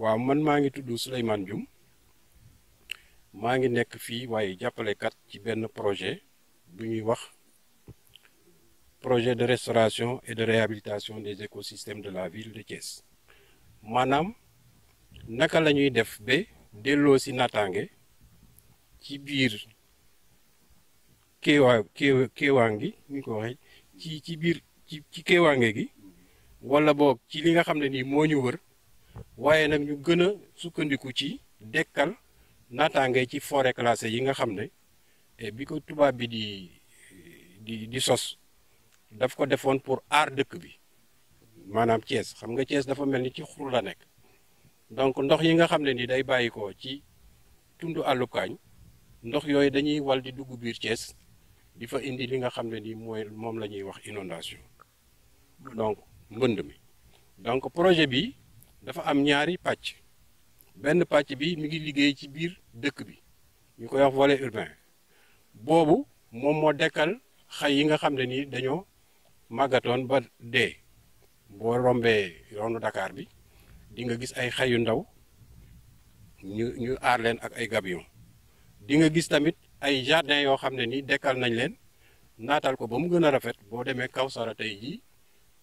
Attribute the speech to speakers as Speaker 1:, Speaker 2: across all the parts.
Speaker 1: waaw man maa ngi tudd Souleymane Dioum maa ngi nekk fii waaye jàppalekat ci benn projet bu ñuy wax projet de restauration et de réhabilitation des écosystèmes de la ville de Thiès maanaam naka la ñuy def ba delloo si naataange ci biir kéewaangi ñu ko waxee ci biir ci kéewaange gi wala boog ci li nga xam ne nii moo ñu wër waaye nag ñu gën a sukkandiku ci dekkal naataange ci forêt classée yi nga xam ne bi ko tubaab bi di sos daf ko defoon pour aar dëkk bi maanaam Thiès xam nga Thiès dafa mel ni ci xur la nekk donc ndox yi nga xam ne ni day bàyyi ko ci tundu àllukaañ ndox yooyu dañuy wal di dugg biir Thiès di fa indi li nga xam ne ni mooy moom la ñuy wax inondation donc mbënd mi donc projet bi dafa am ñaari pàcc benn pàcc bi mi ngi liggéey ci biir dëkk bi ñu koy wax volet urbain boobu moom moo dekkal xay yi nga xam ne ni dañoo màggatoon ba dee boo rombee yoonu Dakar bi di nga gis ay xay yu ndaw ñu aar leen ak ay gabion di nga gis tamit ay jardin yoo xam ne ni dekkal nañ leen naatal ko ba mu gën a rafet boo demee Kawsara tey jii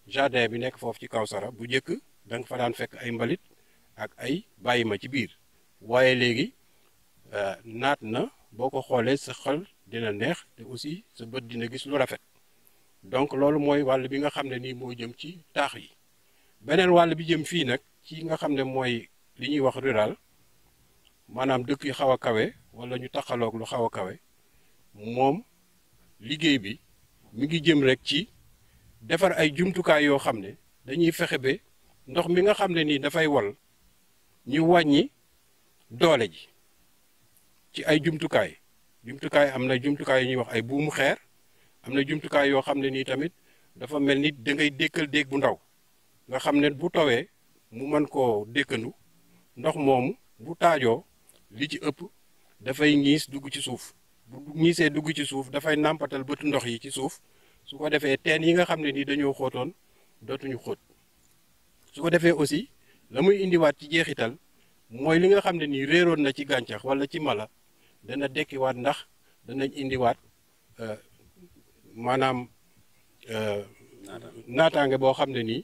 Speaker 1: jardin bi nekk foofu ci Kawsara bu njëkk da nga fa daan fekk ay mbalit ak ay bàyyi ma ci biir waaye léegi naat na boo ko xoolee sa xel dina neex te aussi sa bët dina gis lu rafet donc loolu mooy wàll bi nga xam ne nii moo jëm ci taax yi beneen wàll bi jëm fii nag ci nga xam ne mooy li ñuy wax rural maanaam dëkk yu xaw a kawe wala ñu taxaloog lu xaw a kawe moom liggéey bi mi ngi jëm rek ci defar ay jumtukaay yoo xam ne dañuy fexe ba ndox mi nga xam ne nii dafay wal ñu wàññi doole ji ci ay jumtukaay am na jumtukaay yu ñuy wax ay buumu xeer am na jumtukaay yoo xam ne nii tamit dafa mel ni da ngay dékkal déeg bu ndaw nga xam ne bu tawee mu mën koo dékkandu ndox moomu bu taajoo li ci ëpp dafay ñiis dugg ci suuf bu ñiisee dugg ci suuf dafay nàmpatal bëtu ndox yi ci suuf su ko defee teen yi nga xam ne nii dañoo xóotoon dootuñu xóot su ko defee aussi la muy indiwaat ci jeexital mooy li nga xam ne nii réeroon na ci gàncax wala ci mala dana dekkiwaat ndax danañ indiwaat maanaam naataange boo xam ne nii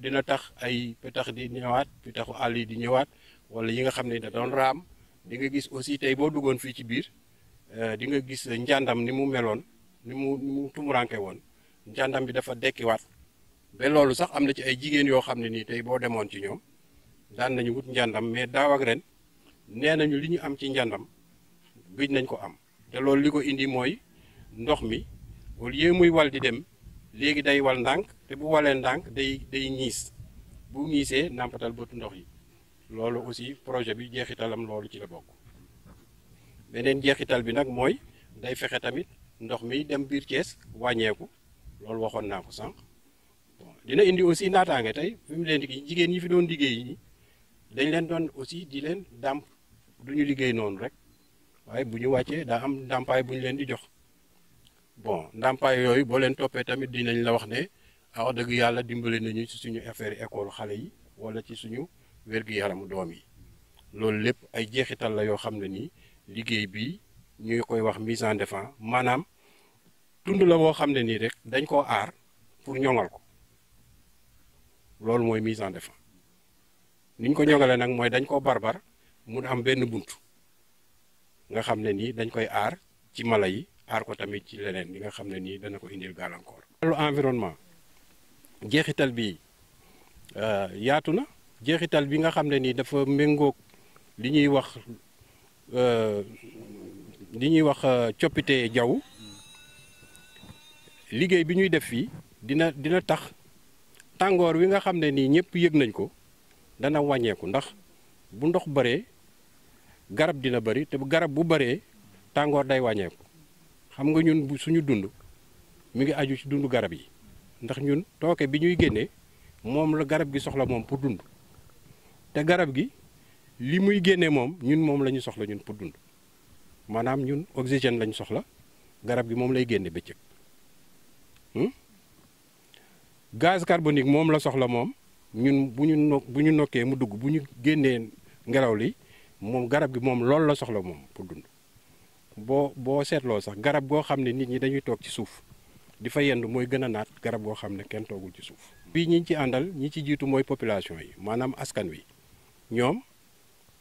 Speaker 1: dina tax ay pitax di ñëwaat pitaxu àll yi di ñëwaat wala yi nga xam ne da doon raam di nga gis aussi tey boo duggoon fii ci biir di nga gis njàndam ni mu meloon ni mu tumuranke woon njàndam bi dafa dekkiwaat ba loolu sax am na ci ay jigéen yoo xam ne nii tey boo demoon ci ñoom daan nañu wut njàndam mais daaw ak ren nee nañu li ñu am ci njàndam gëj nañ ko am te loolu li ko indi mooy ndox mi au lieu muy wal di dem léegi day wal ndànk te bu walee ndànk day ñiis bu ñiisee nàmpatal bëtu ndox yi loolu aussi projet bi jeexitalam loolu ci la bokk beneen jeexital bi nag mooy day fexe tamit ndox mi dem biir Thiès wàññeeku loolu waxoon naa ko sànq bon dina indi aussi naataange tey fi mu leen di jigéen ñi fi doon liggéey ñi dañ leen doon aussi di leen dàmp du ñu liggéey noonu rek waaye bu ñu wàccee daa am ndàmpaay bu ñu leen di jox bon ndàmpaay yooyu boo leen toppee tamit dinañ la wax ne wax dëgg yàlla dimbale nañu ci suñu affaire école xale yi wala ci suñu wér-gu-yaramu doom yi loolu lépp ay jeexital la yoo xam ne nii liggéey bi ñu koy wax mise en défense maanaam tund la boo xam ne nii rek dañ koo aar pour ñoŋal ko loolu mooy mise en défense niñ ko ñoŋalee nag mooy dañ koo barbar mun am benn bunt nga xam ne nii dañ koy aar ci mala yi aar ko tamit ci leneen li nga xam ne nii dana ko indil gàllankoor. wàllu environnement jeexital bi yaatu na jeexital bi nga xam ne nii dafa méngoog li ñuy wax coppite jaww liggéey bi ñuy def fii dina tax tàngoor wi nga xam ne nii ñëpp yëg nañ ko dana wàññeeku ndax bu ndox bëree garab dina bëri te bu garab bu bëree tàngoor day wàññeeku xam nga ñun suñu dund mi ngi aju ci dundu garab yi ndax ñun tooke bi ñuy génnee moom la garab gi soxla moom pour dund te garab gi li muy génnee moom la ñu soxla ñun pour dund maanaam ñun oxygène lañ soxla garab gi moom lay génne bëccëg gaz carbonique moom la soxla moom ñun bu ñu nokkee mu dugg bu ñu génnee ngelaw li moom garab gi moom loolu la soxla moom pour dund. boo seetloo sax garab goo xam ne nit ñi dañuy toog ci suuf di fa yendu mooy gën a naat garab goo xam ne kenn toogul ci suuf. bii ñi ci àndal ñi ci jiitu mooy population yi maanaam askan wi ñoom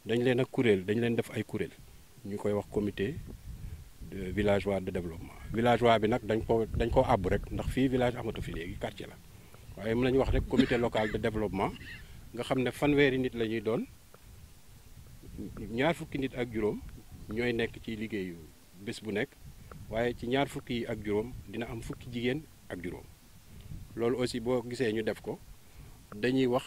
Speaker 1: dañ leen ak kuréel dañ leen def ay kuréel ñu koy wax comité de villageois de développement. villageois bi nag dañ ko àbb rek ndax fii village amatu fi léegi quartier la waaye mën nañu wax rek comité local de développement nga xam ne fanweeri nit la ñuy doon ñaar fukki nit ak juróom ñooy nekk ci liggéeyu bés bu nekk waaye ci ñaar fukki yi ak juróom dina am fukki jigéen ak juróom. loolu aussi boo gisee ñu def ko dañuy wax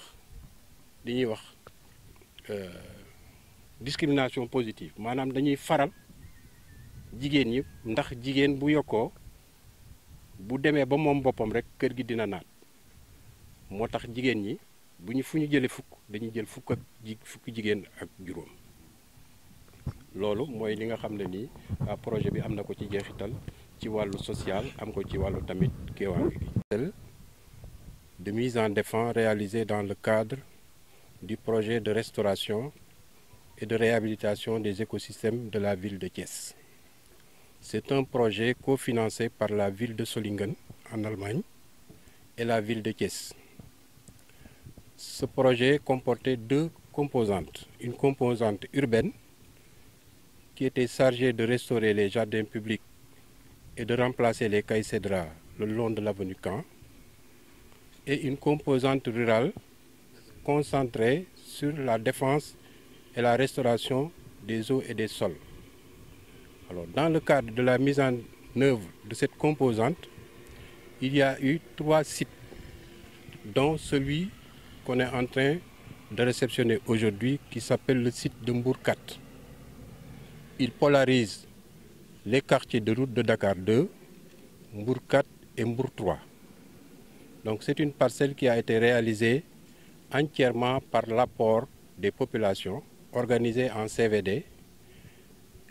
Speaker 1: discrimination positive maanaam dañuy faral jigéen ñi ndax jigéen bu yokkoo bu demee ba moom boppam rek kër gi dina naat moo tax jigéen ñi fu ñu jëlee fukk dañuy jël fukki jigéen ak juróom. loolu mooy li nga xam ne nii projet bi am na ko ci jeexital ci wàllu social am ko ci wàllu tamit keewaange gi. de mise en défense réalisée dans le cadre du projet de restauration et de réhabilitation des écosystèmes de la ville de Thiès. C'est un projet cofinancé par la ville de Solingen en Allemagne et la ville de Thiès. Ce projet comportait deux composantes. Une composante urbaine qui était chargée de restaurer les jardins publics et de remplacer les caïcédras le long de l'avenue Caen, et une composante rurale concentrée sur la défense et la restauration des eaux et des sols. Alors, dans le cadre de la mise en œuvre de cette composante, il y a eu 3 sites, dont celui qu'on est en train de réceptionner aujourd'hui, qui s'appelle le site de Mbour 4. Il polarise les quartiers de route de Dakar 2, Mbour 4 et Mbour 3. Donc c'est une parcelle qui a été réalisée entièrement par l'apport des populations organisées en CVD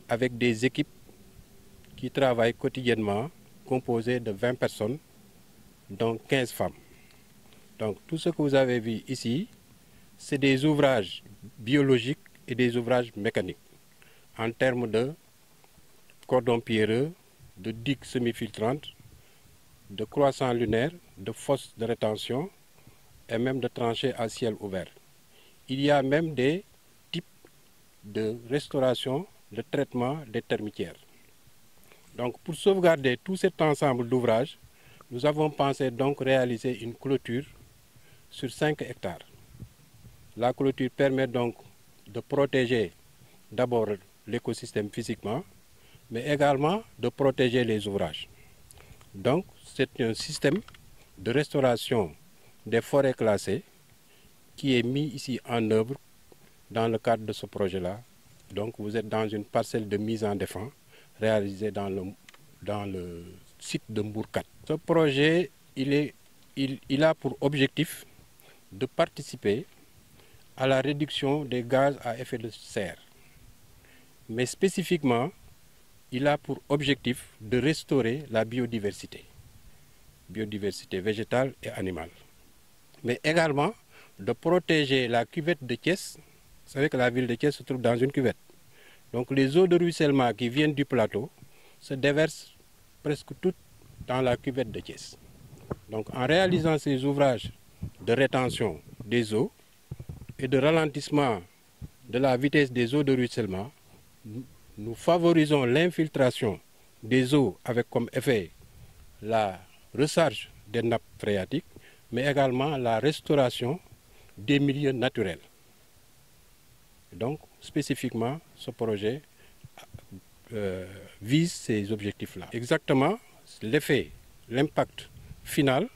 Speaker 1: avec des équipes qui travaillent quotidiennement composées de 20 personnes, dont 15 femmes. Donc tout ce que vous avez vu ici, c'est des ouvrages biologiques et des ouvrages mécaniques en termes de cordons pierreux, de digues semi-filtrantes, de croissants lunaires, de fosses de rétention et même de tranchées à ciel ouvert. Il y a même des types de restauration, de traitement des termitières. Donc pour sauvegarder tout cet ensemble d'ouvrages, nous avons pensé donc réaliser une clôture sur 5 hectares. La clôture permet donc de protéger d'abord l'écosystème physiquement, mais également de protéger les ouvrages. Donc c'est un système de restauration des forêts classées qui est mis ici en œuvre dans le cadre de ce projet-là. Donc vous êtes dans une parcelle de mise en défense réalisée dans le site de Mbour 4. Ce projet, il a pour objectif de participer à la réduction des gaz à effet de serre. Mais spécifiquement, il a pour objectif de restaurer la biodiversité végétale et animale. Mais également de protéger la cuvette de Thiès. Vous savez que la ville de Thiès se trouve dans une cuvette. Donc les eaux de ruissellement qui viennent du plateau se déversent presque toutes dans la cuvette de Thiès. Donc en réalisant ces ouvrages de rétention des eaux et de ralentissement de la vitesse des eaux de ruissellement, nous favorisons l'infiltration des eaux avec comme effet la recharge des nappes phréatiques, mais également la restauration des milieux naturels. Donc, spécifiquement, ce projet vise ces objectifs-là. Exactement, l'effet, l'impact final,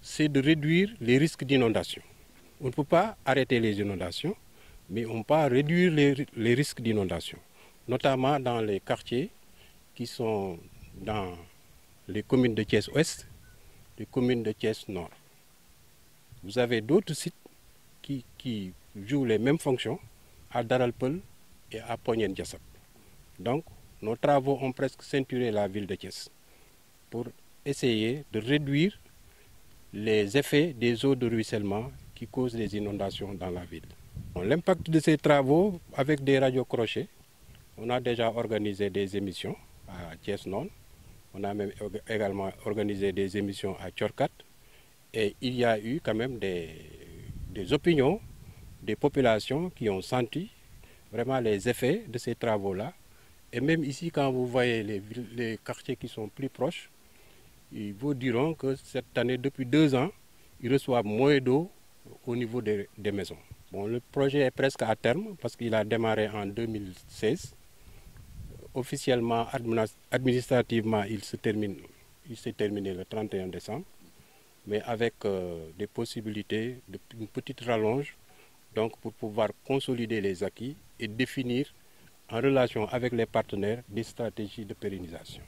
Speaker 1: c'est de réduire les risques d'inondation. On ne peut pas arrêter les inondations, mais on peut réduire les risques d'inondation, notamment dans les quartiers qui sont dans les communes de Thiès-Ouest, les communes de Thiès-Nord. Vous avez d'autres sites qui jouent les mêmes fonctions à Daralpeul et à Pognène-Diassap. Donc, nos travaux ont presque ceinturé la ville de Thiès pour essayer de réduire les effets des eaux de ruissellement qui causent des inondations dans la ville. L'impact de ces travaux avec des radiocrochets, on a déjà organisé des émissions à Thiès Nord, on a même également organisé des émissions à Thiorkat, et il y a eu quand même des opinions des populations qui ont senti vraiment les effets de ces travaux-là. Et même ici, quand vous voyez les quartiers qui sont plus proches, ils vous diront que cette année, depuis 2 ans, ils reçoivent moins d'eau au niveau des maisons. Bon, le projet est presque à terme parce qu'il a démarré en 2016. Officiellement, administrativement, il s'est terminé le 31 décembre, mais avec des possibilités d'une petite rallonge, donc pour pouvoir consolider les acquis et définir en relation avec les partenaires des stratégies de pérennisation.